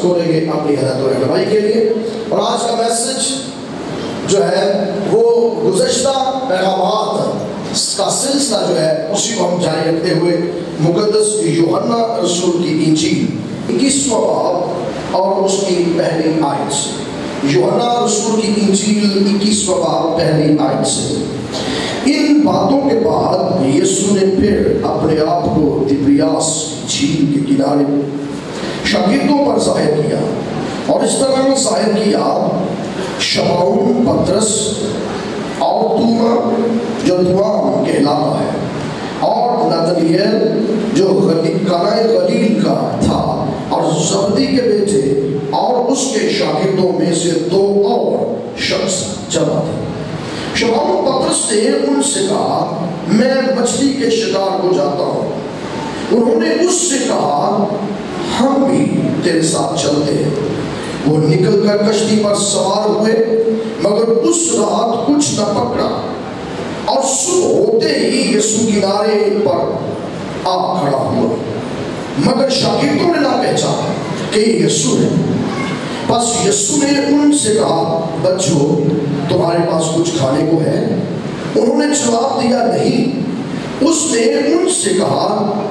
کھولیں گے اپنی ہدایت و رہنمائی کے لیے. اور آج کا میسج جو ہے وہ گزشتہ پیغامات کا سلسلہ جو ہے اسی کو ہم جاری رکھتے ہوئے مقدس یوحنا رسول کی انجیل 21واں باب اور اس کی پہلی آیت سے. یوحنا رسول کی انجیل 21واں باب پہلی آیت سے. ان باتوں کے بعد یسوع نے پھر اپنے آپ کو تبریاس جھیل کے کنارے شاگردوں پر ظاہر کیا اور اس طرح ظاہر کیا. شمعون پطرس اور توما جو دوام کہلاتا ہے اور نتنیل جو قنائے غلیل کا تھا اور زبدی کے بیٹے اور اس کے شاگردوں میں سے 2 اور شخص جمع تھے. شمعون پطرس نے ان سے کہا میں مچھلی کے شکار کو جاتا ہوں. انہوں نے اس سے کہا ہم بھی تیرے ساتھ چلتے ہیں. وہ نکل کر کشتی پر سوار ہوئے مگر اس رات کچھ نہ پکڑا اور صبح ہوتے ہی یسوع کنارے پر آ کھڑا ہوا مگر شاگردوں نے نہ پہچانا کہ یہ یسوع ہے. بس یسوع نے ان سے کہا بچوں تمہارے پاس کچھ کھانے کو ہے؟ انہوں نے جواب دیا نہیں. اس نے ان سے کہا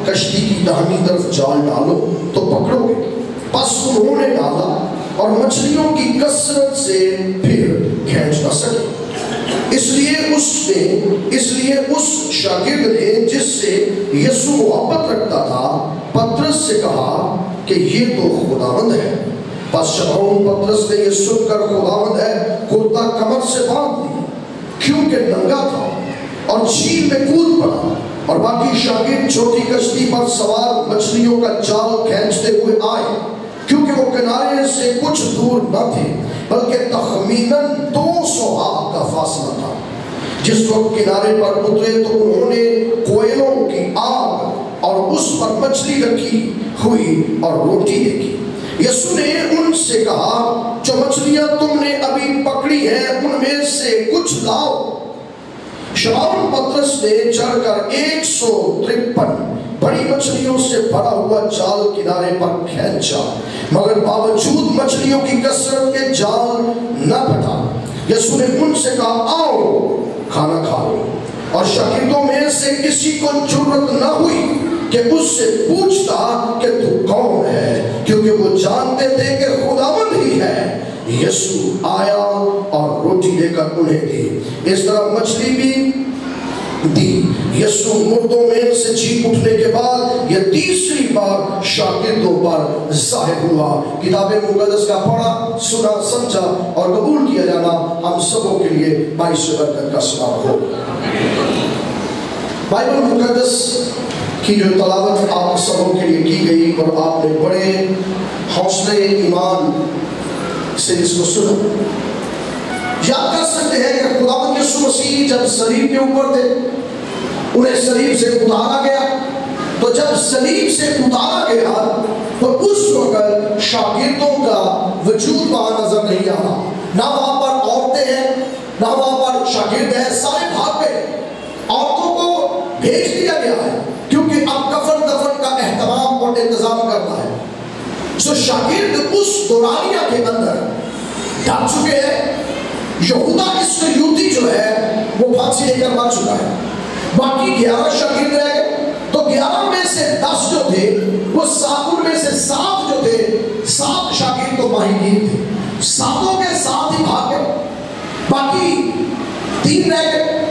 کشتی کی داہنی طرف جال ڈالو تو پکڑو گے. بس انہوں نے ڈالا اور مچھلیوں کی کثرت سے پھر کھینچ نہ سکے. اس لیے اس شاگرد نے جس سے یسوع محبت رکھتا تھا پطرس سے کہا کہ یہ تو خداوند ہے. بس شمعون پطرس نے یہ سن کر خداوند ہے کرتا کمر سے باندھ لی کیونکہ ننگا تھا اور جھیل میں کود پڑا. اور باقی شاگرد چھوٹی کشتی پر سوار مچھلیوں کا جال کھینچتے ہوئے آئے کیونکہ وہ کنارے سے کچھ دور نہ تھے بلکہ تخمیناً 200 ہاتھ کا فاصلہ تھا. جس وقت کنارے پر اترے تو انہوں نے کوئلوں کی آگ اور اس پر مچھلی رکھی ہوئی اور روٹی دیکھی. یسوع نے ان سے کہا جو مچھلیاں تم نے ابھی پکڑی ہیں ان میں سے کچھ لاؤ. شمعون پطرس نے چڑھ کر 153 بڑی مچھلیوں سے بھرا ہوا جال کنارے پر کھینچا مگر باوجود مچھلیوں کی کثرت کے جال نہ پھٹا. یسوع نے ان سے کہا آؤ کھانا کھا لو. اور شاگردوں میں سے کسی کو جرأت نہ ہوئی کہ اس سے پوچھتا کہ تو کون ہے کیونکہ وہ جانتے تھے کہ خداوند ہی ہے. یسوع آیا اور روٹی لے کر انہیں دی. اس طرح مچھلی بھی دی. یسوع مردوں میں سے جی اٹھنے کے بعد یہ تیسری بار شاگردوں پر ظاہر ہوا. کتاب مقدس کا پڑھا سنا سمجھا اور قبول کیا جانا ہم سبوں کے لیے باعث برکت کا سبب ہو. بائبل مقدس کی جو تلاوت آپ سبوں کے لیے کی گئی اور آپ نے بڑے حوصلے ایمان سے اس کو سنا. یاد کر سکتے ہیں کہ خداوند یسوع مسیح جب صلیب کے اوپر تھے انہیں صلیب سے اتارا گیا. تو جب صلیب سے اتارا گیا تو اس وقت شاگردوں کا وجود وہاں نظر نہیں آ رہا. نہ وہاں پر عورتیں ہیں نہ وہاں پر شاگرد ہیں. سارے بھاگ گئے. عورتوں کو بھیج دیا گیا ہے کیونکہ اب کفن دفن کا اہتمام اور انتظام کرتا ہے. سو شاگرد اس دورانیہ کے اندر ڈال چکے ہیں. یہودا اسکریوتی جو ہے وہ پھانسی لے کر مر چکا ہے. باقی 11 شاگرد رہ گئے. تو 11 میں سے 10 جو تھے وہ ان میں سے 7 جو تھے 7 شاگرد تو ماہرین تھے. 7 کے 7 ہی بھاگ گئے. باقی 3 رہ گئے.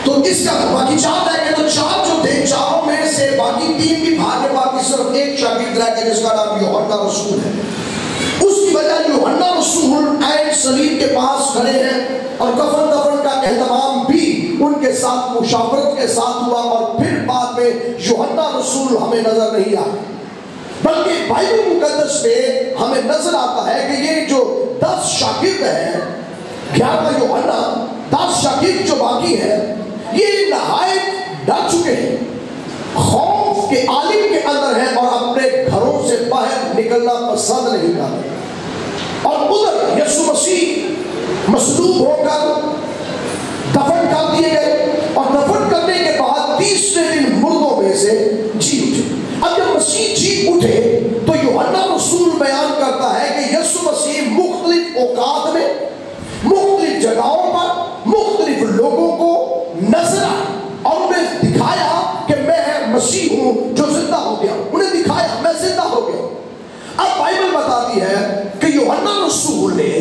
تو اس کا باقی 4 رہ گئے. تو 4 جو تھے 4 میں سے باقی 3 بھی بھاگ گئے. باقی صرف 1 شاگرد رہ گئے جس کا نام یوحنا رسول ہے. اس کی وجہ یوحنا رسول عین صلیب کے پاس کھڑے ہیں اور کفن دفن کا اہتمام بھی ان کے ساتھ مشاورت کے ساتھ ہوا. اور پھر بعد میں یوحنا رسول ہمیں نظر نہیں آئے بلکہ بائبل مقدس میں ہمیں نظر آتا ہے کہ یہ جو 10 شاگرد ہیں 11 یوحنا 10 شاگرد جو باقی ہیں یہ نہایت ڈر چکے ہیں. خوف کے عالم کے اندر ہیں اور اپنے گھروں سے باہر نکلنا پسند نہیں کرتے. اور ادھر یسوع مسیح مصلوب ہو کر دفن کر دیے گئے اور دفن کرنے کے بعد تیسرے دن مردوں میں سے جی اٹھے. اب جب مسیح جی اٹھے تو یوحنا رسول بیان کرتا اوقات میں مختلف جگہوں پر مختلف لوگوں کو نظر آیا اور انہیں دکھایا کہ میں مسیح ہوں جو زندہ ہو گیا. انہیں دکھایا میں زندہ ہو گیا. اب بائبل بتاتی ہے کہ یوحنا رسول نے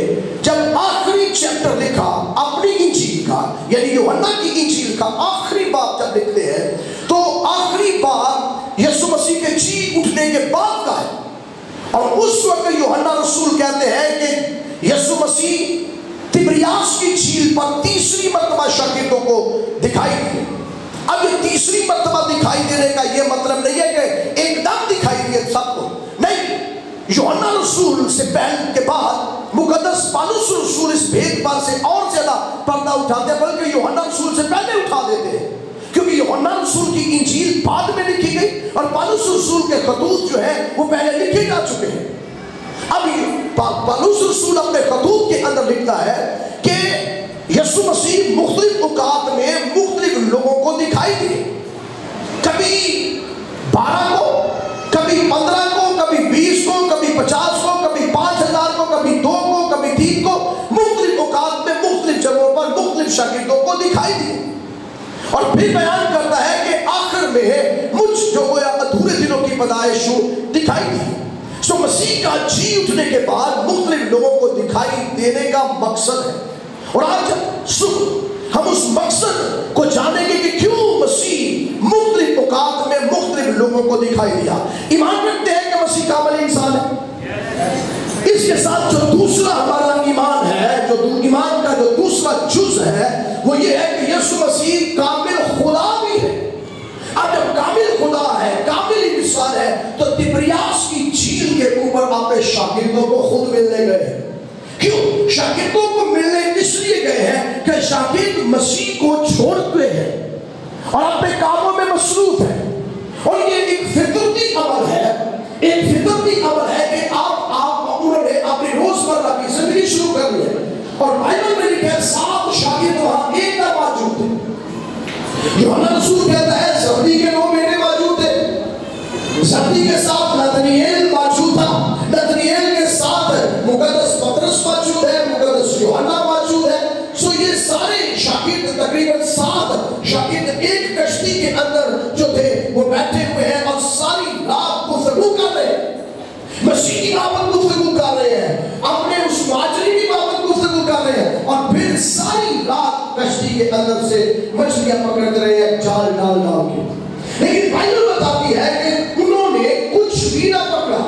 جب آخری چیپٹر لکھا اپنی انجیل کا، یعنی یوحنا کی انجیل کا آخری باب جب لکھتے ہیں تو آخری باب یسوع مسیح کے جی اٹھنے کے بعد کا ہے. اور اس وقت یوحنا رسول کہتے ہیں کہ یسوع مسیح تبریاس کی جھیل پر تیسری مرتبہ شاگردوں کو دکھائی دیے. اب یہ تیسری مرتبہ دکھائی دینے کا یہ مطلب نہیں ہے کہ ایک دم دکھائی دیے سب کو، نہیں. یوحنا رسول سے پہلے کے بعد مقدس پالوس رسول اس بھید پر سے اور زیادہ پردہ اٹھاتے ہیں، بلکہ یوحنا رسول سے پہلے اٹھا دیتے ہیں، کیونکہ یوحنا رسول کی انجیل بعد میں لکھی گئی اور پالوس رسول کے خطوط جو ہے وہ پہلے لکھے جا چکے ہیں. اب پالوس رسول اپنے خطوط کے اندر لکھتا ہے کہ یسوع مسیح مختلف اوقات میں مختلف لوگوں کو دکھائی دیے، کبھی 12 کو، کبھی 15 کو، کبھی 20 کو، کبھی 50 کو، کبھی 5000 کو، کبھی 2 کو، کبھی 3 کو، مختلف اوقات میں مختلف جگہوں پر مختلف شاگردوں کو دکھائی دیے. اور پھر بیان کرتا ہے کہ آخر میں مجھ جو گویا ادھورے دنوں کی پیدائش دکھائی دی. سو مسیح کا جی اٹھنے کے بعد مختلف لوگوں کو دکھائی دینے کا مقصد ہے. اور آج صبح ہم اس مقصد کو جانیں گے کہ کیوں مسیح مختلف اوقات میں مختلف لوگوں کو دکھائی دیا. ایمان رکھتے ہیں کہ مسیح کامل انسان ہے. اس کے ساتھ جو دوسرا ہمارا ایمان ہے، جو ایمان کا جو دوسرا جز ہے وہ یہ ہے کہ یسوع مسیح کامل خدا بھی ہے. اب جب کامل خدا ہے، کامل انسان ہے، تو تبریاس کی جھیل کے اوپر اپنے شاگردوں کو خود ملنے گئے. کیوں شاگردوں کو ملنے اس لیے گئے ہیں کہ شاگرد مسیح کو چھوڑتے ہیں اور اپنے کاموں میں مصروف ہیں. اور یہ ایک فطرتی عمل ہے، ایک فطرتی عمل ہے کہ آپ انہوں نے اپنی روزمرہ کی زندگی شروع کر لی ہے. اور بائبل میں لکھا ہے 7 شاگرد وہاں ایک نہ موجود تھے. یوحنا رسول کہتا ہے زبدی کے 9 بیٹے موجود تھے. زبدی کے ساتھ نتنیل موجود تھا، نتنیل کے ساتھ مقدس پطرس موجود ہے، مقدس یوحنا موجود ہے. سو یہ سارے شاگرد تقریباً 7 شاگرد ایک کشتی کے اندر جو تھے وہ بیٹھے ہوئے ہیں اور ساری رات گفتگو کر رہے ہیں. مسیح کی بابت گفتگو کر رہے ہیں، اپنے اس مہاجری کی بابت گفتگو کر رہے ہیں، اور پھر ساری رات کشتی کے اندر سے مچھلیاں پکڑتے رہے ہیں جال ڈال ڈال کے. لیکن بائبل بتاتی ہے کہ انہوں نے کچھ بھی نہ پکڑا.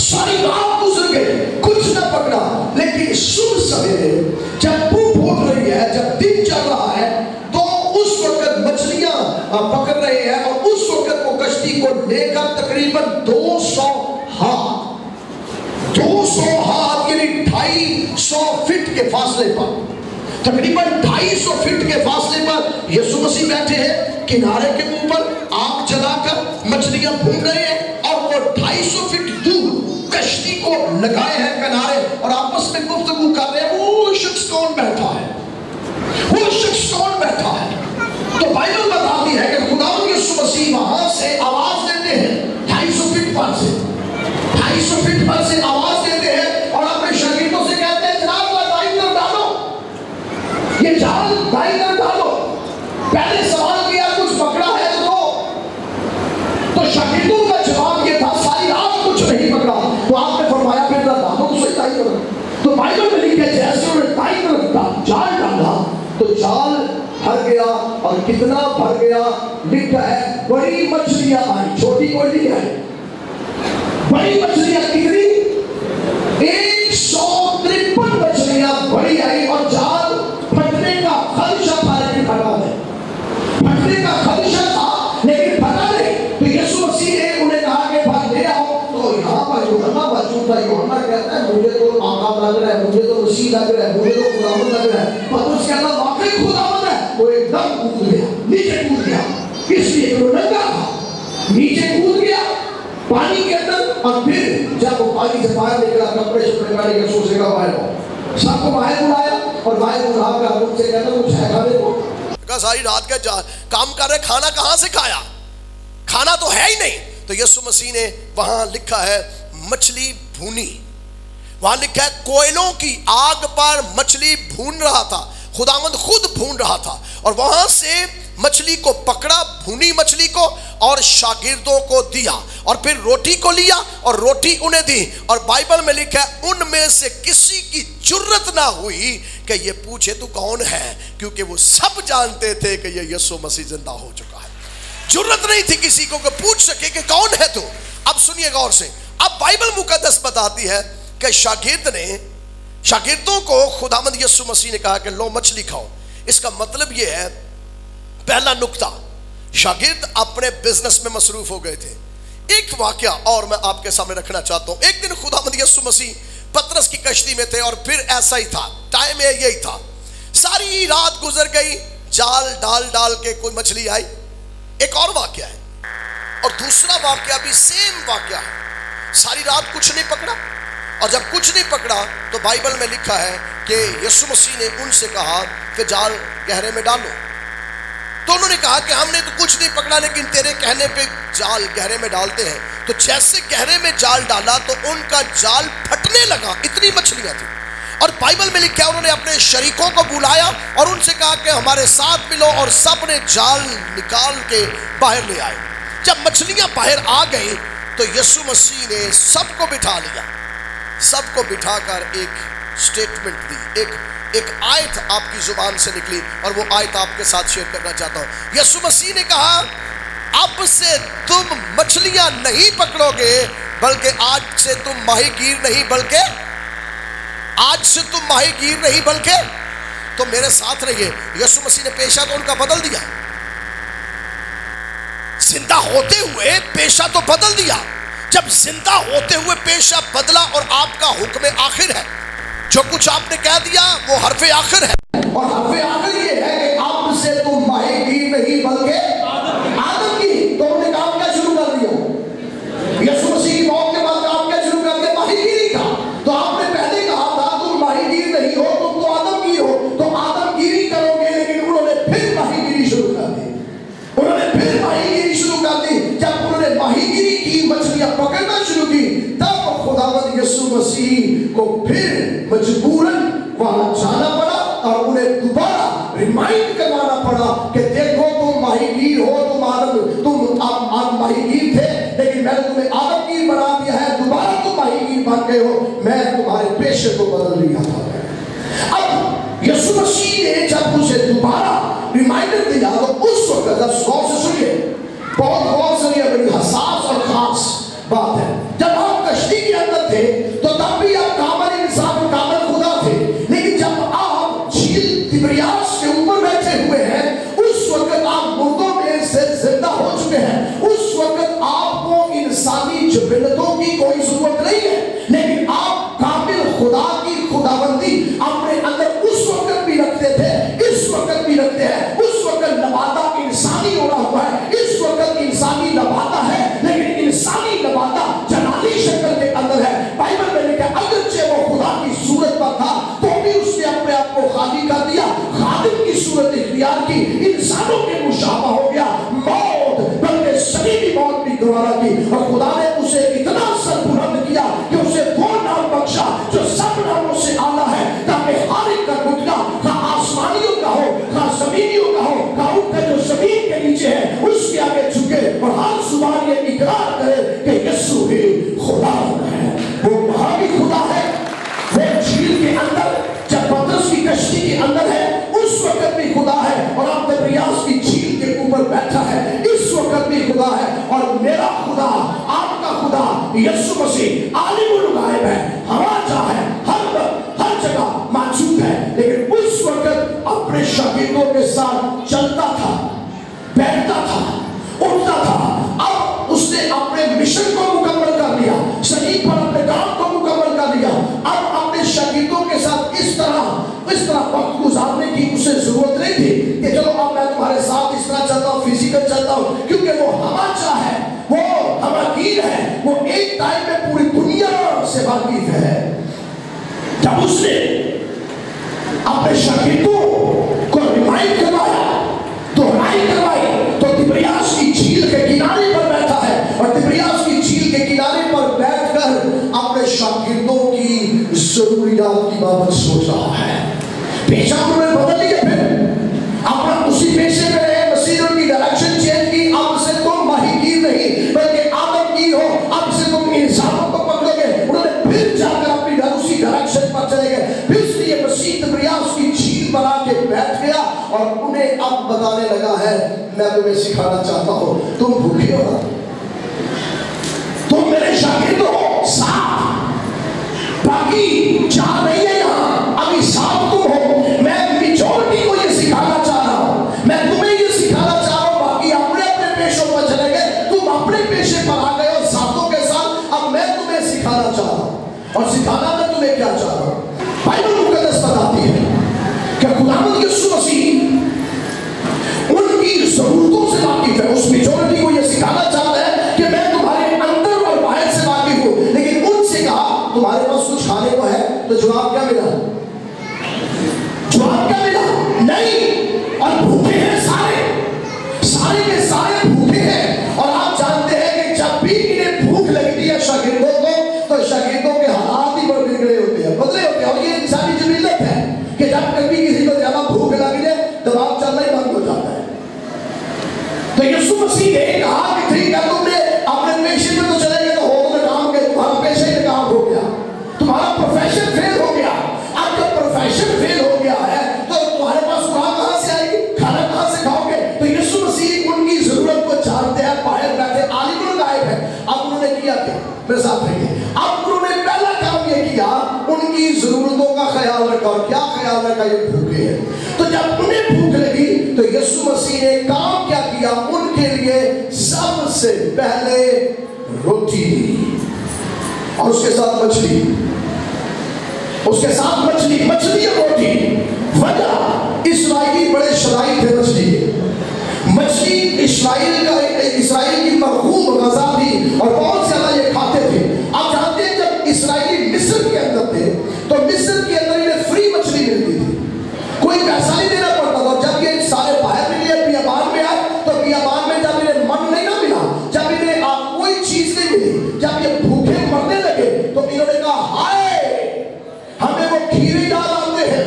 ساری رات گزر گئی، کچھ نہ پکڑا. لیکن صبح سویرے جب بھوک پھوٹ رہی ہے، جب دن چل رہا ہے، تو اس وقت مچھلیاں پکڑ رہے ہیں. اور اس وقت وہ کشتی کو لے کر تقریباً 200 ہاتھ یعنی 250 فٹ کے فاصلے پر، تقریباً 250 فٹ کے فاصلے پر یسوع مسیح بیٹھے ہیں کنارے کے اوپر آگ جلا کر مچھلیاں بھون رہے ہیں. اور وہ 250 فٹ دور کشتی کو لگائے ہیں کنارے اور آپس میں گفتگو کر رہے ہیں. وہ شخص کون بیٹھا ہے، وہ شخص کون بیٹھا ہے؟ تو بائبل بتاتی ہے کہ خدا یسوع مسیح وہاں سے آواز دیتے ہیں 250 فٹ پر سے، 250 فٹ پر سے آواز دیتے ہیں اور اپنے شاگردوں سے کہتے ہیں جناب دائیں طرف ڈالو، یہ جال دائیں طرف ڈالو. پہلے سوال کیا کچھ پکڑا ہے تو شاگردوں کا جواب یہ تھا ساری رات کچھ نہیں پکڑا. تو آپ نے فرمایا پھر ڈالو تو صحیح دائیں طرف. تو بائبل میں لکھا ہے جیسے انہوں نے دائیں طرف جال ڈالا تو جال بھر گیا. اور کتنا بھر گیا لکھا ہے بڑی مچھلیاں آئی، چھوٹی کوئی نہیں آئی. بڑی مچھلیاں کتنی؟ 153 مچھلیاں بڑی آئی. اور جال پھٹنے کا خدشہ تھا لیکن پھٹا نہیں، پھٹنے کا خدشہ تھا لیکن پھٹا نہیں. تو یسوع مسیح نے انہیں کہا کہ بھاگ لے آؤ. تو یہاں پر یوحنا موجود تھا. یوحنا کہتا ہے مجھے تو آقا لگ رہا ہے، مجھے تو مسیح لگ رہا ہے، مجھے تو خداوند لگ رہا ہے. پترس کہتا واقعی خداوند ہے. وہ ایک دم کود گیا، نیچے کود گیا. اس لیے وہ ننگا تھا، نیچے کود گیا پانی کے اندر. اور پھر جب وہ پانی سے باہر نکلا کپڑے شپڑے پہنے کے سوچے گا باہر ہو، سب کو باہر بلایا اور باہر بلا کر ان سے کہتا کچھ ہے کھانے کو. ساری رات کا کام کر رہے، کھانا کہاں سے کھایا؟ کھانا تو ہے ہی نہیں. تو یسوع مسیح نے وہاں لکھا ہے مچھلی بھونی. وہاں لکھا ہے کوئلوں کی آگ پر مچھلی بھون رہا تھا، خداوند خود بھون رہا تھا، اور وہاں سے مچھلی کو پکڑا، بھونی مچھلی کو، اور شاگردوں کو دیا، اور پھر روٹی کو لیا اور روٹی انہیں دی، اور بائبل میں لکھا ہے ان میں سے کسی کی جرت نہ ہوئی کہ یہ پوچھے تو کون ہے، کیونکہ وہ سب جانتے تھے کہ یہ یسوع مسیح زندہ ہو چکا ہے۔ جرت نہیں تھی کسی کو کہ پوچھ سکے کہ کون ہے تو۔ اب سنیے غور سے، اب بائبل مقدس بتاتی ہے کہ شاگردوں کو خداوند یسوع مسیح نے کہا کہ لو مچھلی کھاؤ۔ اس کا مطلب یہ ہے، پہلا نکتہ، شاگرد اپنے بزنس میں مصروف ہو گئے تھے۔ ایک واقعہ اور میں آپ کے سامنے رکھنا چاہتا ہوں۔ ایک دن خداوند یسوع مسیح پطرس کی کشتی میں تھے، اور پھر ایسا ہی تھا، ٹائم یہی تھا، ساری رات گزر گئی، جال ڈال کے کوئی مچھلی آئی۔ ایک اور واقعہ ہے، اور دوسرا واقعہ بھی سیم واقعہ ہے، ساری رات کچھ نہیں پکڑا، اور جب کچھ نہیں پکڑا تو بائبل میں لکھا ہے کہ یسوع مسیح نے ان سے کہا کہ جال گہرے میں ڈالو۔ تو انہوں نے کہا کہ ہم نے تو کچھ نہیں پکڑا، لیکن تیرے کہنے پہ جال گہرے میں ڈالتے ہیں۔ تو جیسے گہرے میں جال ڈالا تو ان کا جال پھٹنے لگا، اتنی مچھلیاں تھیں۔ اور بائبل میں لکھا ہے انہوں نے اپنے شریکوں کو بلایا اور ان سے کہا کہ ہمارے ساتھ ملو، اور سب نے جال نکال کے باہر لے آئے۔ جب مچھلیاں باہر آ گئی تو یسوع مسیح نے سب کو بٹھا لیا، سب کو بٹھا کر ایک سٹیٹمنٹ دی، ایک آیت آپ کی زبان سے نکلی، اور وہ آیت آپ کے ساتھ شیئر کرنا چاہتا ہوں۔ یسوع مسیح نے کہا اب سے تم مچھلیاں نہیں پکڑو گے، بلکہ آج سے تم ماہی گیر نہیں بلکہ تو میرے ساتھ رہیے۔ یسوع مسیح نے پیشہ تو ان کا بدل دیا، زندہ ہوتے ہوئے پیشہ تو بدل دیا۔ جب زندہ ہوتے ہوئے پیشہ بدلا، اور آپ کا حکم آخر ہے، جو کچھ آپ نے کہہ دیا وہ حرف آخر ہے، اور حرف آخر یہ ہے کہ اب سے تم ماہی گیر نہیں بلکہ آدم کی۔ تو انہوں نے کام کیا شروع کر دیا؟ یسوع مسیح کی موت کے بعد کام کیا شروع کر دیا؟ ماہی گیری کا۔ تو آپ نے پہلے کہا تھا تم ماہی گیر نہیں ہو، تم تو آدم گیر ہو، تم آدم گیری کرو گے، لیکن انہوں نے پھر ماہی گیری شروع کر دی۔ جب انہوں نے ماہی گیری کی، مچھلیاں پکڑنا شروع کی، تب خداوند یسوع مسیح کو پھر مجبوراً وہاں جانا پڑا اور انہیں دوبارہ ریمائنڈ کروانا پڑا کہ دیکھو تم ماہی گیر ہو، تم ماہی گیر تھے، لیکن میں نے تمہیں آدم گیر بنا دیا ہے، دوبارہ تم ماہی گیر بن گئے ہو، میں تمہارے پیشے کو بدل لیا تھا۔ اب یسوع مسیح نے جب اسے دوبارہ ریمائنڈر دیا تو اس وقت غور سے سنیے، بہت غور سے، یہ بڑی حساس اور خاص بات ہے۔ جب آپ کشتی کے اندر تھے تو تب بھی آپ کامل انسان، کامل خدا تھے، لیکن جب آپ جھیل تبریاس کے اوپر بیٹھے ہوئے ہیں، اس وقت آپ مردوں میں سے زندہ ہو چکے ہیں، اس وقت آپ کو انسانی جبلتوں کی کوئی ضرورت نہیں ہے، لیکن آپ کامل خدا کی خداوندی اپنے اندر اس وقت بھی رکھتے تھے، اس وقت بھی رکھتے ہیں۔ اس وقت نباتہ انسانی ہو رہا ہوا ہے، اس وقت انسانی نباتہ ہے، لیکن انسانی نباتہ جلالی شکل کے اندر ہے۔ بائبل میں لکھا ہے اگرچہ وہ خدا کی صورت پر تھا تو بھی اس نے اپنے آپ کو خالی کر دیا، خادم کی صورت اختیار کی، انسانوں کے مشابہ ہو گیا، موت بلکہ صلیبی موت بھی گوارا کی، اور خدا نے اسے اتنا سر بلند کیا کہ اسے وہ نام بخشا جو سب ناموں سے اعلیٰ ہے، تاکہ ہر ایک کا گھٹنا، خواہ آسمانیوں کا ہو، خواہ زمینیوں کا ہو، خواہ ان کا جو زمین کے نیچے ہے، اس کے آگے جھکے اور ہر زبان یہ اقرار کرے کہ یسوع ہی خدا ہے۔ وہ وہاں بھی خدا ہے، وہ جھیل کے اندر جب پطرس کی کشتی کے اندر ہے اس وقت بھی خدا ہے، اور اب تبریاس کی جھیل کے اوپر بیٹھا ہے اس وقت بھی خدا ہے، اور میرا خدا، آپ کا خدا یسوع مسیح عالم الغیب ہے، ہوا جہاں ہے، ہر جگہ موجود ہے، لیکن اس وقت اپنے شاگردوں کے ساتھ چلتا تھا، بیٹھتا تھا، اٹھتا تھا۔ اب اس نے اپنے مشن کو مکمل کر لیا، صلیب پر اپنے کام کو مکمل کر لیا، اب اپنے شاگردوں کے ساتھ اس طرح وقت گزارنے کی اسے ضرورت نہیں تھی کہ چلو اب میں تمہارے ساتھ اس طرح چلتا ہوں، فزیکل چلتا ہوں، کیونکہ وہ ہما چاہ ہے، وہ ہما گیر ہے، وہ ایک ٹائم میں پوری دنیا سے واقف ہے۔ جب اس نے اپنے شاگردوں کو ریمائنڈ کروایا، دہرائی کروائی، تو تبریاس کی جھیل کے کنارے پر بیٹھا ہے، اور تبریاس کی جھیل کے کنارے پر بیٹھ کر اپنے شاگردوں کی بیٹھ گیا اور انہیں اب بتانے لگا ہے میں تمہیں سکھانا چاہتا ہوں. تم بھوکے ہو نا, تم میرے شاگرد ہو صاف, باقی چار نہیں ہے یہاں, ابھی صاف تم ہو. میں میجورٹی کو یہ سکھانا چاہ رہا ہوں, میں تمہیں یہ سکھانا چاہ رہا ہوں. باقی اپنے اپنے پیشوں پر چلے گئے, تم اپنے پیشے پر آ گئے اور ساتھوں کے ساتھ. اب میں تمہیں سکھانا چاہ رہا ہوں, اور سکھانا میں تمہیں کیا چاہ رہا ہوں. بائبل مقدس بتاتی ہے کہ خداوند یسوع مسیح ان کی ضرورتوں سے واقف ہے. اس میجورٹی کو یہ سکھانا چاہتا ہے کہ میں تمہارے اندر اور باہر سے واقف ہوں. لیکن ان سے کہا تمہارے پاس کچھ کھانے کو ہے؟ تو جواب کیا ملا؟ جواب کیا ملا؟ نہیں. اور بھوکے ہیں سارے, سارے کے سارے بھوکے ہیں. اور آپ جانتے ہیں کہ جب بھی انہیں بھوک لگتی ہے شاگردوں کو, تو شاگردوں کے حالات ہی بڑے بگڑے ہوتے ہیں, بدلے ہوتے ہیں. اور یہ انسانی جبلت ہے کہ جب کبھی کسی کو زیادہ بھوک لگ جائے دماغ چلنا ہی بند ہو جاتا ہے. تو یسوع مسیح نے کہا کہ ٹھیک ہے, تم نے اپنے پیشے میں تو چلے گئے, تو ہو تمہیں کام کے تمہارا پیشہ ہی کام ہو گیا, تمہارا پروفیشن فیل ہو گیا. اب جب پروفیشن فیل ہو گیا ہے تو تمہارے پاس خوراک کہاں سے آئے گی, کھانا کہاں سے کھاؤ گے؟ تو یسوع مسیح ان کی ضرورت کو جانتے ہیں. باہر بیٹھے عالم الغیب ہے. اب انہوں نے کیا کیا؟ میرے ساتھ رہیے. اب انہوں نے پہلا کام یہ کیا, ان کی ضرورتوں کا خیال رکھا. اور کیا خیال رکھا؟ یہ بھوکے ہیں. تو جب انہیں بھوک لگی تو یسوع مسیح نے کام کیا کیا؟ ان کے لیے سب سے پہلے روٹی اور اس کے ساتھ مچھلی, اس کے ساتھ مچھلی, مچھلی اور روٹی. وجہ اسرائیلی بڑے شرائط تھے مچھلی کے. مچھلی اسرائیل کی مرغوب غذا تھی اور بہت زیادہ یہ کھاتے تھے. آپ جانتے ہیں جب اسرائیلی مصر کے اندر تھے تو مصر کے اندر انہیں فری مچھلی ملتی تھی, کوئی پیسہ نہیں دینا پڑتا تھا. اور جب یہ سارے باہر نکلے بیابان میں آئے تو بیابان میں جب انہیں من نہیں نہ ملا, جب انہیں کوئی چیز نہیں ملی, جب یہ بھوکے مرنے لگے تو انہوں نے کہا ہائے ہمیں وہ کھیرے یاد آتے ہیں,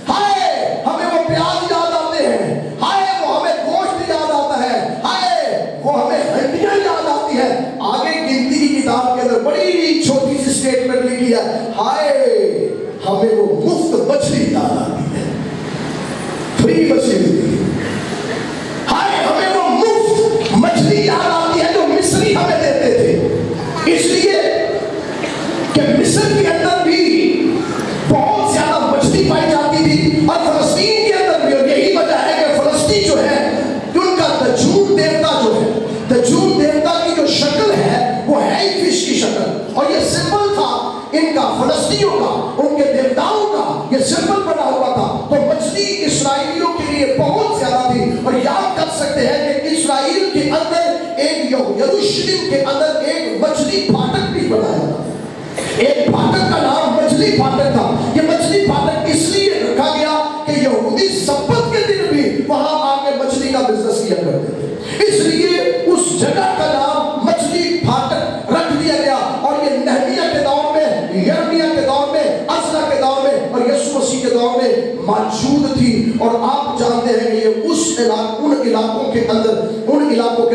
ہائے ہمیں وہ پیاز یاد آتے ہیں, ہائے وہ ہمیں گوشت یاد آتا ہے, ہائے وہ ہمیں ہڈیاں یاد آتی ہیں. آگے گنتی کی کتاب کے اندر بڑی چھوٹی سی سٹیٹمنٹ لکھی ہے, ہائے ہمیں وہ مفت مچھلی یاد آتی ہے, فری مچھلی ملتی ہے. ہائے ہمیں وہ مفت مچھلی یاد آتی ہے جو مصری ہمیں دیتے تھے. اس لیے کہ مصر کے اندر بھی بہت زیادہ مچھلی پائی جاتی تھی اور فلسطین کے اندر بھی. اور یہی وجہ ہے کہ فلسطین جو ہے ان کا دجون دیوتا جو ہے, دجون دیوتا کی جو شکل ہے وہ ہے ہی فش کی شکل. اور یہ سمبل تھا ان کا, فلسطینیوں کا, ان کے دیوتاؤں کا یہ سمبل بنا ہوا تھا. تو مچھلی اسرائیلیوں کے لیے بہت زیادہ تھی. اور یاد کر سکتے ہیں کہ اسرائیل کے اندر ایک یروشلم کے اندر ایک مچھلی پھاٹک بھی بنایا تھا. ایک پھاٹک کا نام مچھلی پھاٹک تھا. یہ مچھلی پھاٹک اس لیے رکھا گیا کہ یہودی سبت کے دن بھی وہاں آ کے مچھلی کا بزنس کیا کرتے تھے, اس لیے اس جگہ کا نام مچھلی پھاٹک رکھ دیا گیا. اور یہ نہمیہ کے دور میں, یرمیہ کے دور میں, عزرا کے دور میں اور یسوع مسیح کے دور میں موجود تھی. اور آپ جانتے ہیں کہ یہ ان علاقوں کے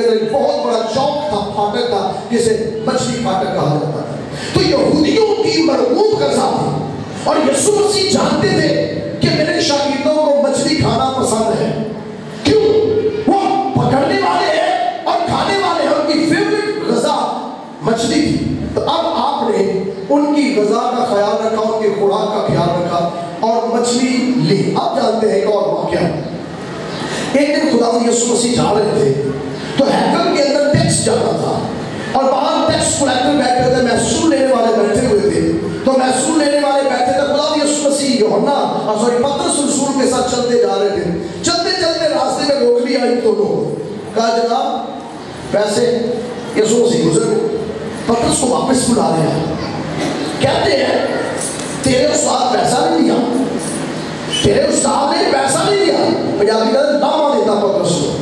اندر ایک بہت بڑا چوک تھا, پھاٹک تھا, جسے مچھلی پھاٹک کہا جاتا تھا. تو یہودیوں کی مرغوب غذا تھی. اور یسوع مسیح جانتے تھے کہ میرے شاگردوں کو مچھلی کھانا پسند ہے. کیوں؟ وہ پکڑنے والے ہیں اور کھانے والے ہیں, ان کی فیوریٹ غذا مچھلی تھی. تو اب آپ نے ان کی غذا کا خیال رکھا, ان کی خوراک کا خیال رکھا اور مچھلی لی. آپ جانتے ہیں ایک اور واقعہ, ایک دن خداوند یسوع مسیح جا رہے تھے تو ہیکل کے اندر ٹیکس جانا تھا اور باہر ٹیکس کلیکٹر بیٹھے تھے, محصول لینے والے بیٹھے ہوئے تھے. تو محصول لینے والے بیٹھے تھے, خداوند یسوع مسیح پطرس رسول کے ساتھ چلتے جا رہے تھے. چلتے چلتے راستے میں روک لیا ان دونوں کو, کہا جناب پیسے. یسوع مسیح گزر گئے, پطرس کو واپس بلا لیا. کہتے ہیں تیرے استاد پیسہ نہیں دیا, تیرے استاد نے پیسہ نہیں دیا. پنجابی کا دعویٰ دیتا پطرس کو,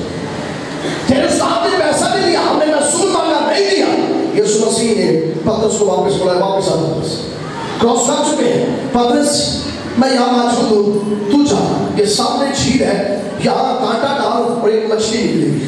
تیرے استاد نے پیسہ نہیں دیا, ہم نے محصول مانگا نہیں دیا. یسوع مسیح نے پطرس کو واپس بلایا, واپس آ پطرس, کراس کر چکے ہیں. پطرس میں یہاں موجود ہوں, تو جا, یہ سامنے جھیل ہے, یہاں کانٹا ڈال اور ایک مچھلی نکلے گی,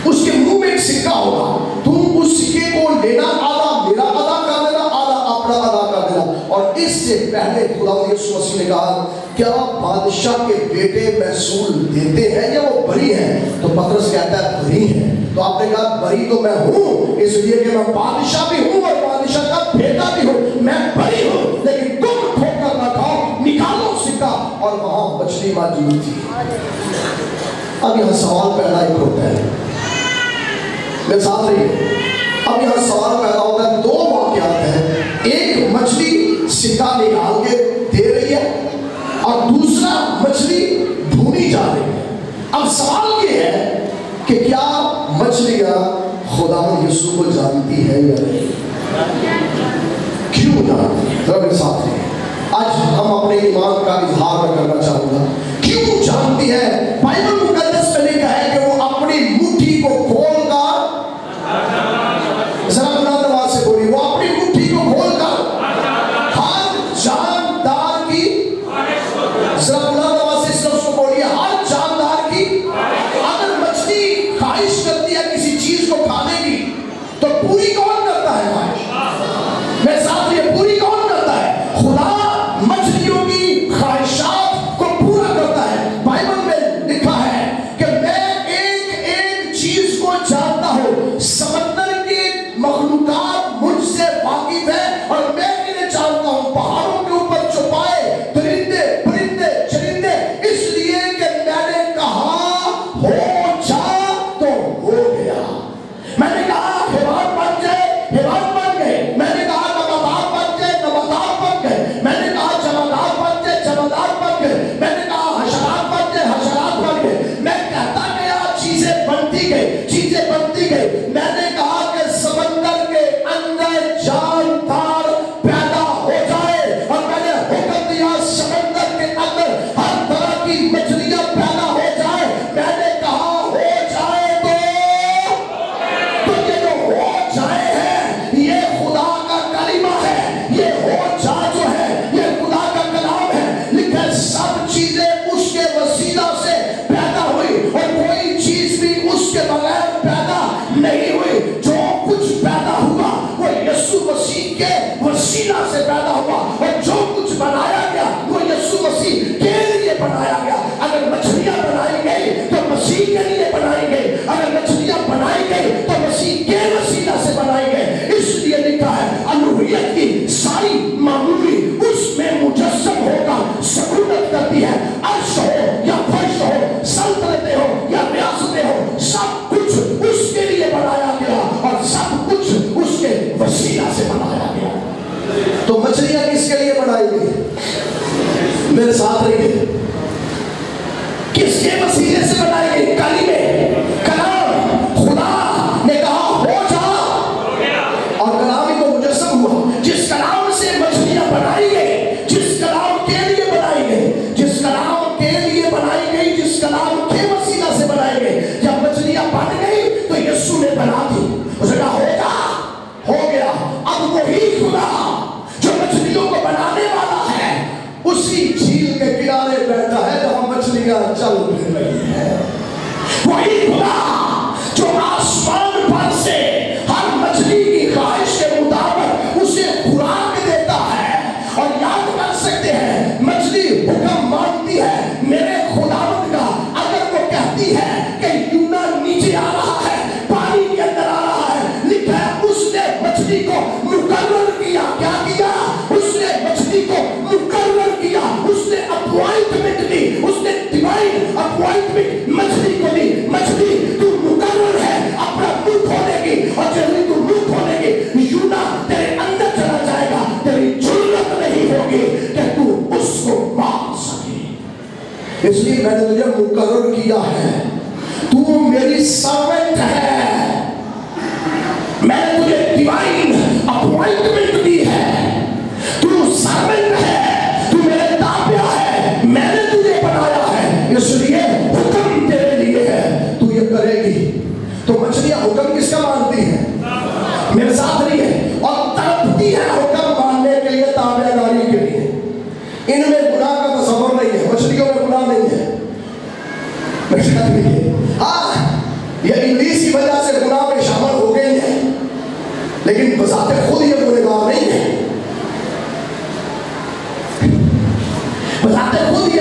اس کے منہ میں ایک سکہ ہوگا, تم اس سکے کو لینا, آدھا میرا ادا کر دینا, آدھا اپنا ادا کر دینا. اور اس سے پہلے خداوند یسوع مسیح نے کہا کہ کیا بادشاہ کے بیٹے محصول دیتے ہیں یا وہ بری ہیں؟ تو پطرس کہتا ہے بری ہیں۔ تو آپ نے کہا بری تو میں ہوں، اس لیے کہ میں بادشاہ بھی ہوں اور بادشاہ کا بیٹا بھی ہوں، میں بری ہوں، لیکن تم ٹھوکر نہ کھاؤ، نکالو سکہ۔ اور وہاں مچھلی موجود تھی۔ اب یہاں سوال پیدا ایک ہوتا ہے، میرے ساتھ رہیے، اب یہاں سوال پیدا ہوتا ہے، دو واقعات ہیں، ایک مچھلی سکہ نکال کے دے رہی ہے اور دوسرا مچھلی بھونی جا رہی ہے۔ اب سوال یہ ہے کہ کیا مچھلیاں خداوند یسوع کو جانتی ہے یا نہیں؟ کیوں جانتی ہے؟ ذرا میرے ساتھ رہیے، آج ہم اپنے ایمان کا اظہار میں کرنا چاہوں گا۔ کیوں جانتی ہے؟ بائبل مقدس میں لکھا ہے کہ وہ اپنی مٹھی کو کھول کر، ذرا بلند آواز سے بولیے، وہ اپنی مٹھی کو کھول کر ہر جاندار کی، ذرا بلند آواز سے اس لفظ کو بولیے، ہر جاندار کی۔ اگر مچھلی خواہش کرتی ہے کسی چیز کو کھانے کی تو پوری کون کرتا ہے خواہش؟ میرے ساتھ یہ پوری کون کرتا ہے؟ خدا مچھلیوں کی خواہشات کو پورا کرتا ہے۔ بائبل میں لکھا ہے کہ میں ایک ایک چیز کو جانتا ہوں، سمندر کی مخلوقات مجھ سے واقف ہے اور میں انہیں جانتا ہوں، پہاڑوں کے اوپر چھپائے درندے پرندے چرندے، اس لیے کہ میں نے کہا ہو جا تو ہو گیا، میں نے کہا حیوان بن جائے حیوان بن گئے، میں نے کہا نباتات بن جائے نباتات بن گئے، میں نے کہا جمادات بن جائے جمادات بن گئے، میں نے کہا حشرات بن جائے حشرات بن گئے، میں کہتا گیا چیزیں بنتی گئی چیزیں بنتی گئی۔ میں نے کہا کہ سمندر کے اندر جاندار پیدا ہو جائے اور میں نے حکم دیا سمندر کے اندر ہر طرح کی مچھلیاں پیدا ہو جائے، میں نے کہا ہو جائے تو یہ جو ہو جائے ہے یہ خدا کا کلمہ ہے، یہ ہو جا جو ہے یہ خدا کا کلام ہے۔ لکھا ہے سب چیزیں اس کے وسیلہ سے پیدا ہوئی اور کوئی چیز بھی اس کے بغیر پیدا نہیں ہوئی، جو کچھ پیدا ہوا وہ یسوع مسیح کے وسیلہ سے پیدا ہوا اور جو کچھ بنایا گیا وہ یسوع مسیح کے لیے بنایا گیا۔ اگر مچھلیاں بنائی گئی تو مسیح کے لیے بنائی گئی، اگر مچھلیاں بنائی گئی تو مسیح کے وسیلہ سے بنائی گئی۔ اس لیے لکھا ہے الوہیت کی ساری معمولی اس میں مجسم ہوگا سکونت کرتی ہے، عرش ہو یا فرش ہو، سلطنتیں ہو یا ریاستیں ہو، سب کچھ اس کے لیے بنایا گیا اور سب کچھ اس کے وسیلہ سے بنایا گیا۔ تو مچھلیاں کس کے لیے بنائی گئی؟ میرے ساتھ رہیے، کس کے وسیلے سے بنائی گئی؟ کلام، خدا نے کہا ہو جا اور کلام ہی کو مجسم ہوا۔ جس کلام سے مچھلیاں بنائی گئی، جس کلام کے لیے بنائی گئی، جس کلام کے لیے بنائی گئی، جس کلام کے وسیلہ سے بنائی گئی، جب مچھلیاں بن گئی تو یسوع نے بنا دی، اسے کہا ہوگا ہو گیا۔ اب وہی خدا جو مچھلیوں کو بنانے والا ہے اسی جھیل کے کنارے بیٹھا ہے جہاں مچھلیاں چل پھر رہی ہے۔ وہی خدا جو آسمان پر سے ہر مچھلی کی خواہش کے مطابق اسے خوراک دیتا ہے، اور یاد کر سکتے ہیں مچھلی حکم مانتی ہے میرے خداوند کا، اگر وہ کہتی ہے کہ یونا نیچے آ رہا ہے پانی کے اندر آ رہا ہے، لکھا ہے اس نے مچھلی کو مقرر کیا، کیا کیا؟ اس نے مچھلی کو مقرر کیا، اس نے اپوائنٹمنٹ دی، اس نے ڈیوائن اپوائنٹمنٹ مچھلی کو دی۔ مچھلی تو مقرر ہے اپنا منہ کھولے گی، اور جب تو منہ کھولے گی یونا تیرے اندر چلا جائے گا، تیری ضرورت نہیں ہوگی کہ تو اس کو مار سکے۔ اس لیے میں نے تجھے مقرر کیا ہے، تو میری سروینٹ ہے، میں نے تجھے ڈیوائن اپوائنٹمنٹ دی ہے، تو سروینٹ ہے، تو میرے تابع ہے، میں نے تجھے بنایا ہے، اس لیے حکم تیرے لیے ہے، تو یہ کرے گی۔ تو مچھلیاں حکم کس کا مانتی ہیں؟ میرے ساتھ نہیں ہے، اور تڑپتی ہے حکم ماننے کے لیے، تابع داری کے لیے۔ ان میں گناہ کا تصور نہیں ہے، مچھلیوں میں گناہ نہیں ہے، میرے ساتھ نہیں ہے۔ ہاں یہ ابلیس کی وجہ سے گناہ میں شامل ہو گئے ہیں، لیکن بذات خود یہ گنہگار نہیں ہے، بذات خود یہ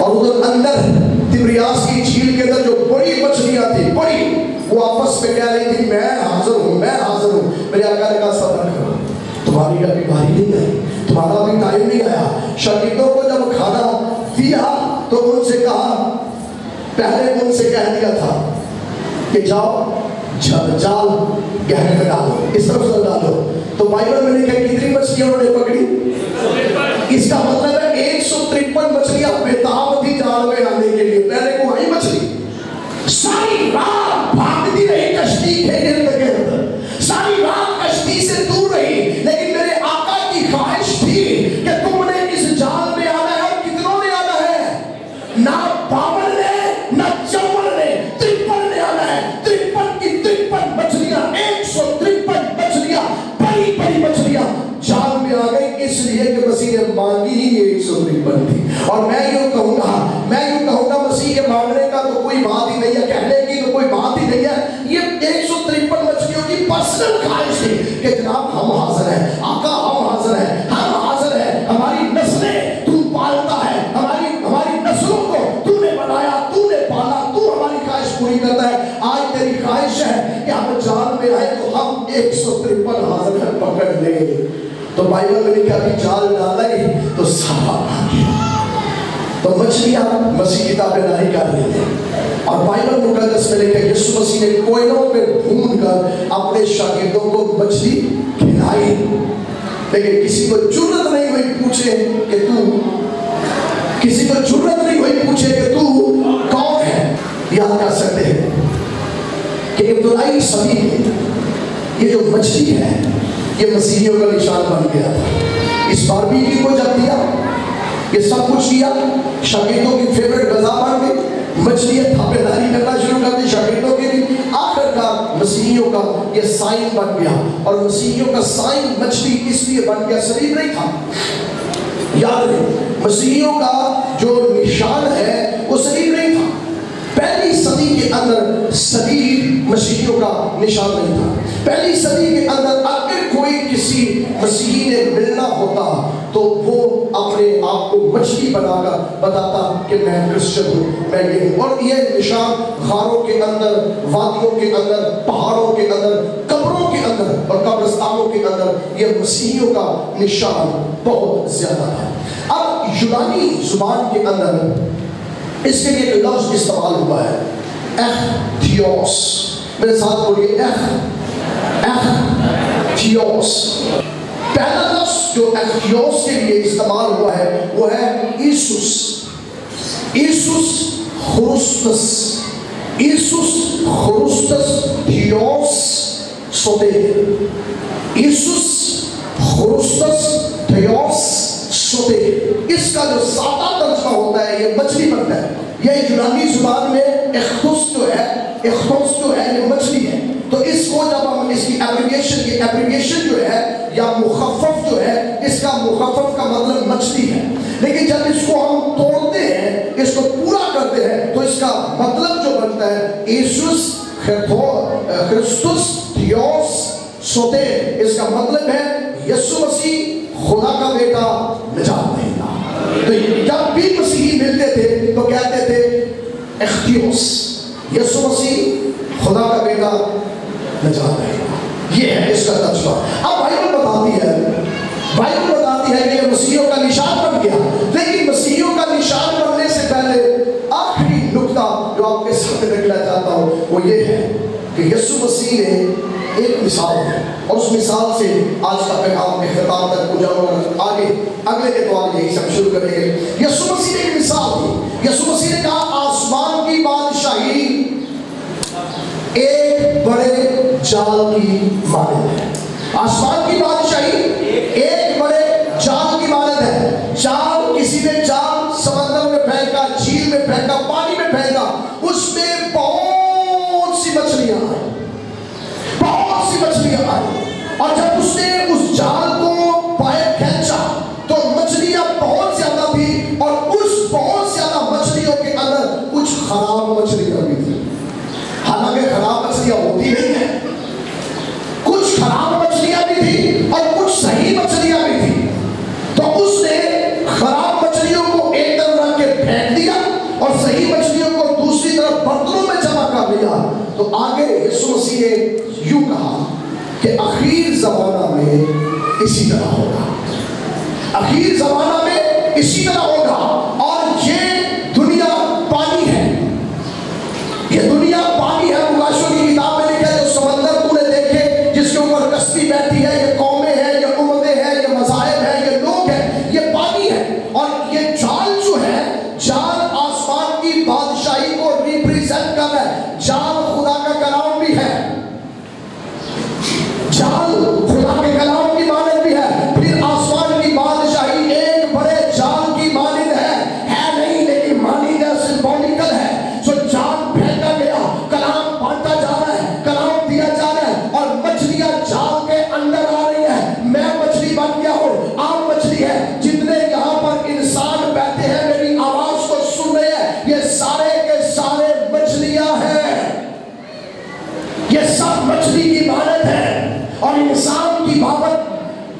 اور ادھر اندر تبریاس کی جھیل کے اندر جو بڑی مچھلیاں تھی بڑی، وہ آپس میں کہہ رہی تھی میں حاضر ہوں میں حاضر ہوں۔ میرے آقا نے کہا صبر کرو، تمہاری ابھی باری نہیں آئی، تمہارا بھی ٹائم نہیں آیا۔ شاگردوں کو جب کھانا دیا تو ان سے کہا، پہلے ان سے کہہ دیا تھا کہ جاؤ جال گہرے میں ڈالو، اس طرف سے ڈالو۔ تو بائبل میں لکھا کتنی مچھلیاں انہوں نے پکڑی؟ اس کا مطلب ہے 153 مچھلیاں بےتاب تھی جال میں آنے کے لیے۔ پہلے کو آئی مچھلی ساری رات بھاگتی رہی کشتی کے ارد گرد، ساری رات کشتی سے دور رہی، لیکن میرے آقا کی خواہش تھی کہ تم نے اس جال میں آنا ہے۔ اور کتنوں نے آنا ہے؟ نہ 52 نے نہ 54 نے، 53 نے آنا ہے۔ 53 کی 53 مچھلیاں، 153 مچھلیاں، بڑی بڑی مچھلیاں جال میں آ گئی، اس لیے کہ مسیح نے مانگی ہی 153 تھی۔ اور میں یوں کہوں گا مسیح کے مانگنے کا تو کوئی بات ہی نہیں ہے، کہنے کی تو کوئی بات ہی نہیں ہے۔ یہ 153 مچھلیوں کی پرسنل خواہش تھی کہ جناب ہم حاضر ہیں، آقا ہم حاضر ہیں، ہم حاضر ہیں، ہماری نسلیں تو پالتا ہے، ہماری نسلوں کو تو نے بنایا، تو نے پالا، تو ہماری خواہش پوری کرتا ہے۔ آج تیری خواہش ہے کہ ہم جال میں آئے تو ہم 153 حاضر ہیں، پکڑ لیں۔ تو بائبل میں لکھا کہ جال ڈالا ہی تو سارا آ گیا۔ تو مچھلیاں مسیح کی تابعداری کر رہی تھیں، اور بائبل مقدس میں لکھا یسوع مسیح نے کوئلوں میں بھون کر اپنے شاگردوں کو مچھلی کھلائی، لیکن کسی کو جرت نہیں ہوئی پوچھے کہ تو کون ہے۔ یاد کر سکتے ہیں کہ ابتدائی صدی میں یہ جو مچھلی ہے یہ مسیحیوں کا نشان بن گیا تھا۔ اس باربیکیو کو جب دیا، یہ سب کچھ کیا، شاگردوں کی فیوریٹ غذا بن گئی، مچھلیاں تابعداری کرنا شروع کر دی شاگردوں کے لیے۔ آخر کار مسیحیوں کا یہ سائن بن گیا، اور مسیحیوں کا سائن مچھلی اس لیے بن گیا، صلیب نہیں تھا۔ یاد رہے مسیحیوں کا جو نشان ہے وہ صلیب نہیں تھا۔ پہلی صدی کے اندر صلیب مسیحیوں کا نشان نہیں تھا۔ پہلی صدی کے اندر اگر کوئی کسی مسیحی نے ملنا ہوتا تو وہ اپنے آپ کو مچھلی بنا کر بتاتا کہ میں کرسچن ہوں، میں یہ ہوں۔ اور یہ نشان غاروں کے اندر، وادیوں کے اندر، پہاڑوں کے اندر، قبروں کے اندر اور قبرستانوں کے اندر یہ مسیحیوں کا نشان بہت زیادہ تھا۔ اب یونانی زبان کے اندر اس کے لیے ایک لفظ استعمال ہوا ہے، ایختھیوس۔ میرے ساتھ بولیے ایختھیوس۔ پہلا لفظ جو ایختھیوس کے لیے استعمال ہوا ہے وہ ہے ایسوس، ایسوس خرسطس، ایسوس خرسطس تھیوس سوتے، ایسوس خرسطس تھیوس سوتے۔ اس کا جو سادہ ترجمہ ہوتا ہے یہ مچھلی بنتا ہے۔ یہ یونانی زبان میں اختوس جو ہے یہ مچھلی ہے۔ تو اس کو جب ہم اس کی ایبریویشن جو ہے یا مخفف جو ہے، اس کا مخفف کا مطلب مچھلی ہے، لیکن جب اس کو ہم توڑتے ہیں، اس کو پورا کرتے ہیں، تو اس کا مطلب جو بنتا ہے ایسوس خرسطس تھیوس سوتے۔ اس کا مطلب ہے یسوع مسیح خدا کا بیٹا نجات دے گا۔ تو جب بھی مسیحی ملتے تھے تو کہتے تھے ایختھیوس، یسوع مسیح خدا کا بیٹا نجات دے گا۔ یہ ہے اس کا ترجمہ۔ اب بائبل بتاتی ہے کہ یہ مسیحیوں کا نشان بن گیا، لیکن مسیحیوں کا نشان بننے سے پہلے آخری نقطہ جو آپ کے سامنے رکھنا چاہتا ہوں وہ یہ ہے کہ یسوع مسیح نے ایک مثال ہے، اور اس مثال سے آج کا پیغام اختتام تک پہنچاؤں گا۔ اگلے اتوار یہی سب شروع کریں گے۔ یسوع مسیح نے ایک مثال دی۔ یسوع مسیح نے کہا آسمان کی بادشاہی ایک بڑے جال کی مانند ہے۔ آسمان کی بادشاہی ایک بڑے جال کی مانند ہے۔ جال، کسی نے جال سمندر میں پھینکا، جھیل میں پھینکا، پانی میں پھینکا، اس میں بہت سی مچھلیاں آئی، اور جب اس نے اس جال کو باہر کھینچا تو مچھلیاں بہت زیادہ تھی، اور اس بہت زیادہ مچھلیوں کے اندر کچھ خراب مچھلیاں بھی تھی۔ حالانکہ خراب مچھلیاں ہوتی نہیں ہیں، کچھ خراب مچھلیاں بھی تھی اور تو آگے یسوع مسیح نے یوں کہا کہ آخر زمانہ میں اسی طرح ہوگا، آخر زمانہ میں اسی طرح ہوگا. اور یہ دنیا پانی ہے، یہ دنیا پانی ہے. مکاشفہ کی کتاب میں لکھا ہے جو سمندر تو نے دیکھے جس کے اوپر کشتی بیٹھی ہے، یہ قومیں ہیں، یہ امتیں ہیں، یہ مذاہب ہیں، یہ لوگ ہیں، یہ پانی ہے. اور یہ جال جو ہے، جال آسمان کی بادشاہی کو ریپریزنٹ کر رہا ہے. جال خدا کا کلام بھی ہے، جال خدا کے کلام کی مانند بھی ہے. پھر آسمان کی بادشاہی ایک بڑے جال کی مانند ہے نہیں لیکن مانند ہے، سمبولیکل ہے. جو جال پھینکا گیا، کلام بانٹا جا رہا ہے، کلام دیا جا رہا ہے، اور مچھلیاں جال کے اندر آ رہی ہیں. میں مچھلی بن گیا ہوں، آپ مچھلی ہے. جتنے یہاں پر انسان بیٹھے ہیں میری آواز کو سن رہے ہیں، یہ سارے کے سارے مچھلیاں ہیں، یہ سب مچھلی کی مانند ہے. اور انسان کی بابت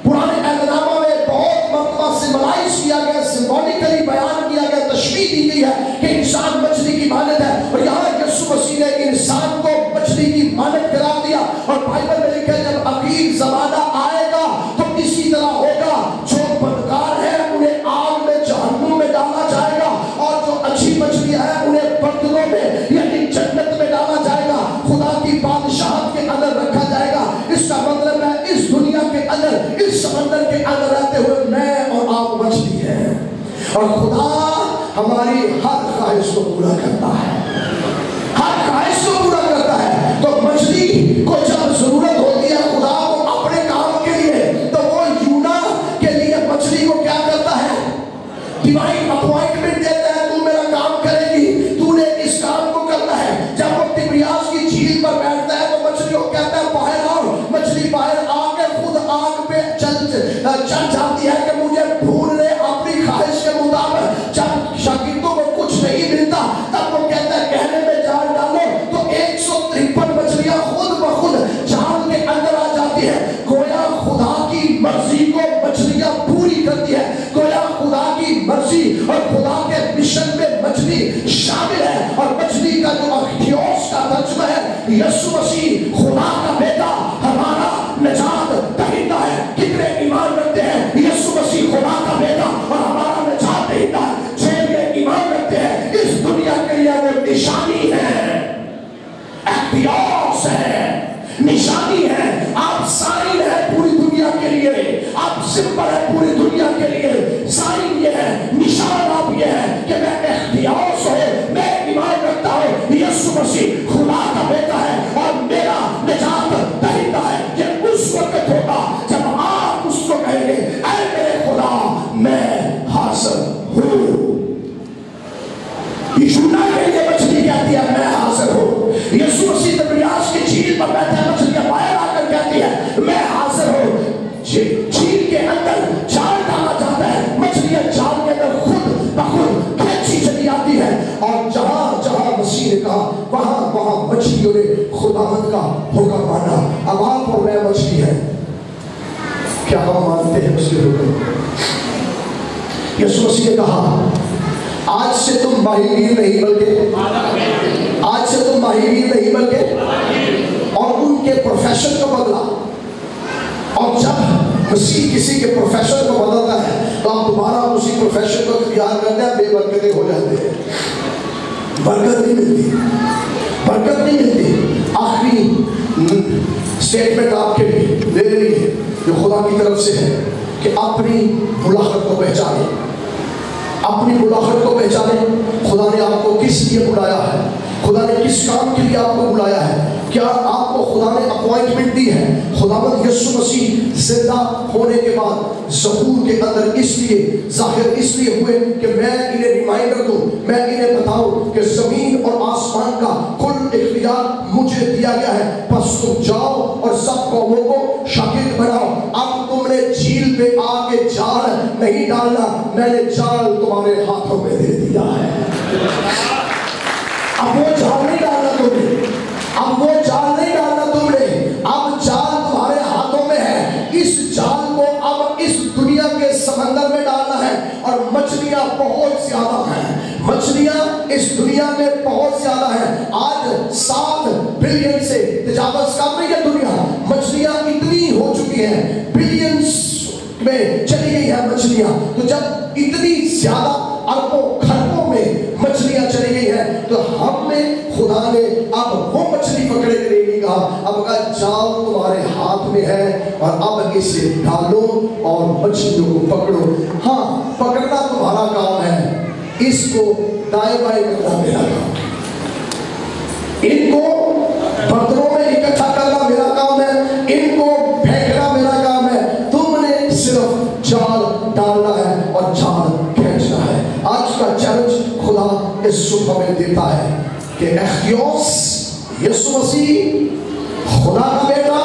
پرانے اہدنامہ میں بہت مرتبہ سمبلائز کیا گیا، سمبولیکلی بیان کیا گیا، تشبیہ دی گئی ہے کہ انسان مچھلی کی مانند ہے. اور یہاں یسوع مسیح نے انسان کو مچھلی کی مانند قرار دیا. اور بائبل میں لکھا ہے جب آخر زمانہ آئے گا تو اسی طرح ہوگا. جو بدکار ہے انہیں آگ میں جہنم میں ڈالا جائے گا، اور جو اچھی مچھلیاں ہیں انہیں برتنوں میں یعنی جنت میں ڈالا جائے گا، خدا کی بادشاہت کے اندر رکھا جائے گا. اس کا مطلب ہے اس دنیا کے اندر، اس سمندر کے اندر رہتے ہوئے میں اور آپ مچھلی ہیں، اور خدا ہماری ہر خواہش کو پورا کرتا ہے، ہر خواہش کو پورا کرتا ہے. تو مچھلی کو جب ضرورت ہوتی ہے خدا کو اپنے کام کے لیے، تو وہ یونا کے لیے مچھلی کو کیا کرتا ہے؟ ڈیوائن اپوائنٹمنٹ دیتا ہے، تو میرا کام کرے گی، تو نے اس کام کو کرنا ہے. جب وہ تبریاس کی جھیل پر بیٹھتا ہے تو مچھلی کو کہتا ہے باہر آؤ. مچھلی باہر آ کے خود آگ پہ چل جاتی ہے کہ مجھے بھون لے اپنی خواہش کے مطابق. جب شاگردوں کو کچھ نہیں ملتا تب وہ کہتا ہے کہنے میں جال ڈالو، تو 153 مچھلیاں خود بخود جال کے اندر آ جاتی ہے. گویا خدا کی مرضی کو مچھلیاں پوری کرتی ہے، گویا خدا کی مرضی اور خدا کے مشن میں مچھلی شامل ہے. اور مچھلی کا جو اختیوس کا ترجمہ ہے یسوع مسیح خدا کا بیٹا، ہمارا نجات دہندہ ہے. کتنے ایمان رکھتے ہیں یسوع مسیح خدا کا بیٹا اور ہمارا نجات دہندہ ہے؟ جو یہ ایمان رکھتے ہیں اس دنیا کے لیے وہ نشانی ہے، اختیوس ہے، نشانی ہے. آپ سائن ہے پوری دنیا کے لیے، آپ سمبل ہے پوری دنیا کے لیے. سائن یہ ہے، نشان آپ یہ ہے کہ میں اختیوس ہوں، میں ایمان رکھتا ہوں یسوع مسیح خدا کا بیٹا ہے اور میرا نجات دہندہ ہے. یہ اس وقت ہوگا جب آپ اس کو کہیں گے اے میرے خدا میں حاضر ہوں. یونا کے لیے مچھلی کہتی ہے میں حاضر ہوں. یسوع مسیح تبریاس کی جھیل پر بیٹھا ہے، مچھلیاں باہر آ کر کہتی ہے میں حاضر ہوں. جھیل کے اندر جال ڈالا جاتا ہے، مچھلیاں جال کے اندر خود بخود کھینچی چلی آتی ہے. اور جہاں جہاں مسیح نے کہا وہاں وہاں مچھلیوں نے خداوند کا حکم مانا. اب آپ اور میں مچھلی ہیں، کیا ہم مانتے ہیں اس کے حکم؟ یسوع مسیح نے کہا آج سے تم ماہی نہیں بلکہ آج سے تم ماہی نہیں بلکہ، اور ان کے پروفیشن کو بدلا. اور جب مسیح کسی کے پروفیشن کو بدلتا ہے تو آپ دوبارہ اسی پروفیشن کو اختیار کرتے ہیں، بے برکتیں ہو جاتے ہیں. برکت نہیں ملتی، برکت نہیں ملتی. آخری سٹیٹمنٹ آپ کے لیے دے رہی ہے جو خدا کی طرف سے ہے کہ اپنی ملاقات کو پہچانیں، اپنی ملاقات کو پہچانیں. خدا نے آپ کو کس لیے بلایا ہے، خدا نے کس کام کے لیے آپ کو بلایا ہے. کیا آپ کو خدا نے اپوائنٹمنٹ دی ہے؟ خداوند یسوع مسیح زندہ ہونے کے بعد ظہور کے اندر اس لیے ظاہر اس لیے ہوئے کہ میں انہیں ریمائنڈر دوں، میں انہیں بتاؤں کہ زمین اور آسمان کا کل اختیار مجھے دیا گیا ہے. بس تم جاؤ اور سب قوموں کو شاگرد بناؤ. اب تم نے جھیل پہ آ کے جال نہیں ڈالنا، میں نے جال تمہارے ہاتھوں میں دے دیا ہے. اب وہ جال نہیں ڈالنا تم نے، اب وہ جال نہیں ڈالنا تم نے، اب جال تمہارے ہاتھوں میں ہے. اس جال کو اب اس دنیا کے سمندر میں ڈالنا ہے. اور مچھلیاں بہت زیادہ ہیں، مچھلیاں اس اس دنیا میں بہت زیادہ ہے. آج 7 بلین سے تجاوز کر رہی ہے دنیا. مچھلیاں اتنی ہو چکی ہیں, بلینز میں چلی گئی ہے مچھلیاں. تو جب اتنی زیادہ اربوں کھربوں میں مچھلیاں چلی گئی ہیں تو ہم نے خدا نے اب وہ مچھلی پکڑے کے لیے نہیں کہا, اب کہا جال تمہارے ہاتھ میں ہے اور اب اسے ڈالو اور مچھلیوں کو پکڑو. ہاں پکڑنا تمہارا کام ہے, اس کو دائیں بائیں کرنا میرا کام ہے, ان کو برتنوں میں اکٹھا کرنا میرا کام ہے, ان کو پھینکنا میرا کام ہے. تم نے صرف جال ڈالنا ہے اور جال کھینچنا ہے. آج کا چیلنج خدا اس صبح میں دیتا ہے کہ اخیوس یسوع مسیح خدا کا بیٹا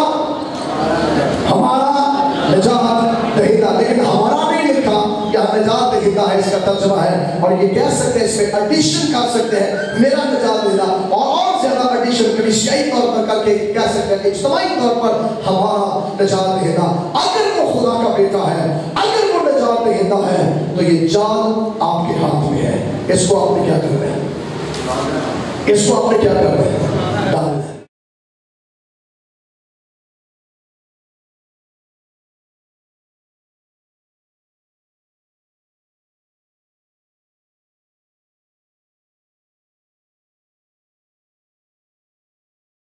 ہمارا نجات دہندہ, لیکن ہمارا نہیں لکھا کہ نجات دہندہ ہے, اس کا ترجمہ ہے. اور یہ کہہ سکتے ہیں, اس میں ایڈیشن کر سکتے ہیں میرا نجات دہندہ, اور زیادہ ایڈیشن کلیسیائی طور پر کر کے کہہ سکتے ہیں اجتماعی طور پر ہمارا نجات دہندہ. اگر وہ خدا کا بیٹا ہے, اگر وہ نجات دہندہ ہے, تو یہ جال آپ کے ہاتھ میں ہے. اس کو آپ نے کیا کرنا ہے, اس کو آپ نے کیا کرنا ہے, ڈالنا ہے.